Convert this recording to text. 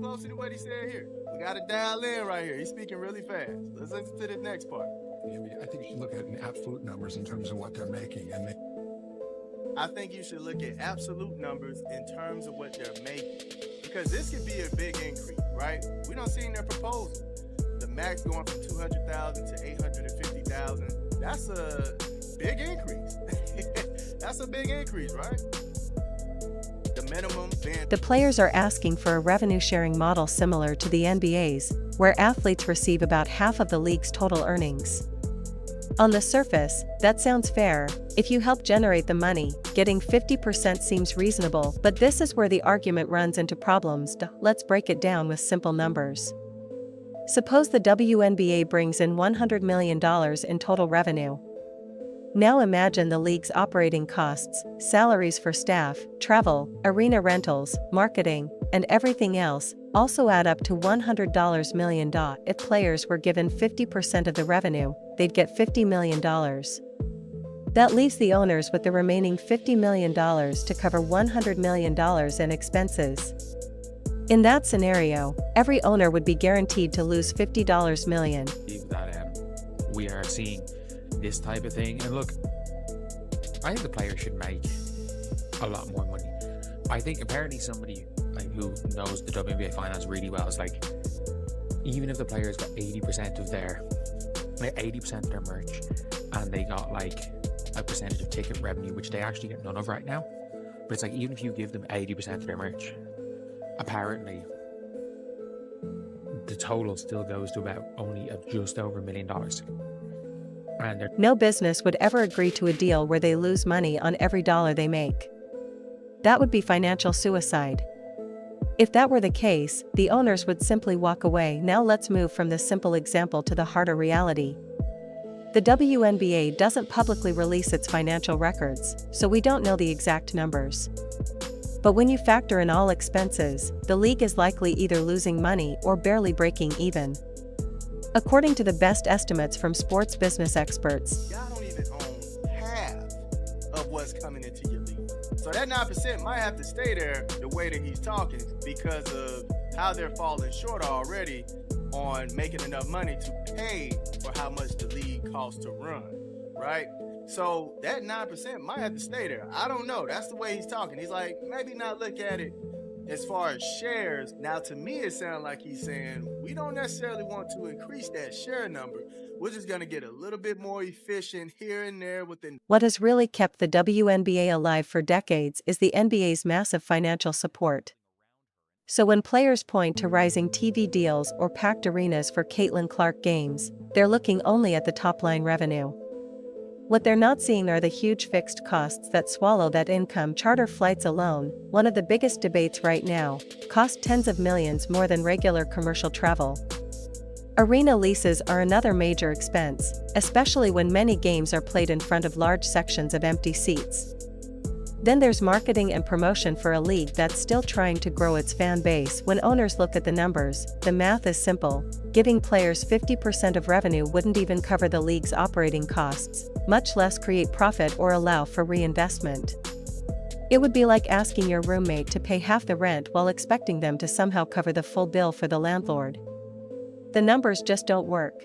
closely to what he said here. We got to dial in right here. He's speaking really fast. Let's listen to the next part. I think you should look at it in absolute numbers in terms of what they're making. I think you should look at absolute numbers in terms of what they're making, because this could be a big increase, right? We don't see in their proposal the max going from 200,000 to 850,000. That's a big increase. That's a big increase, right? The minimum being... The players are asking for a revenue-sharing model similar to the NBA's, where athletes receive about half of the league's total earnings. On the surface, that sounds fair. If you help generate the money, getting 50% seems reasonable, but this is where the argument runs into problems. Let's break it down with simple numbers. Suppose the WNBA brings in $100 million in total revenue. Now imagine the league's operating costs, salaries for staff, travel, arena rentals, marketing, and everything else, also add up to $100 million. If players were given 50% of the revenue, they'd get $50 million. That leaves the owners with the remaining $50 million to cover $100 million in expenses. In that scenario, every owner would be guaranteed to lose $50 million. That we are seeing this type of thing, and look, I think the players should make a lot more money. I think apparently somebody like who knows the WNBA finance really well is like, even if the players got 80% of their merch, and they got like a percentage of ticket revenue, which they actually get none of right now, but it's like, even if you give them 80% of their merch, apparently the total still goes to about only just over $1 million. And no business would ever agree to a deal where they lose money on every dollar they make. That would be financial suicide. If that were the case, the owners would simply walk away. Now let's move from this simple example to the harder reality. The WNBA doesn't publicly release its financial records, so we don't know the exact numbers. But when you factor in all expenses, the league is likely either losing money or barely breaking even. According to the best estimates from sports business experts, y'all don't even own half of what's coming into your league. So that 9% might have to stay there the way that he's talking, because of how they're falling short already on making enough money to pay for how much the league costs to run, right? So that 9% might have to stay there. I don't know. That's the way he's talking. He's like, maybe not look at it as far as shares. Now, to me, it sounds like he's saying we don't necessarily want to increase that share number. We're just going to get a little bit more efficient here and there within. What has really kept the WNBA alive for decades is the NBA's massive financial support. So when players point to rising TV deals or packed arenas for Caitlin Clark games, they're looking only at the top-line revenue. What they're not seeing are the huge fixed costs that swallow that income. Charter flights alone, one of the biggest debates right now, cost tens of millions more than regular commercial travel. Arena leases are another major expense, especially when many games are played in front of large sections of empty seats. Then there's marketing and promotion for a league that's still trying to grow its fan base. When owners look at the numbers, the math is simple. Giving players 50% of revenue wouldn't even cover the league's operating costs, much less create profit or allow for reinvestment. It would be like asking your roommate to pay half the rent while expecting them to somehow cover the full bill for the landlord. The numbers just don't work.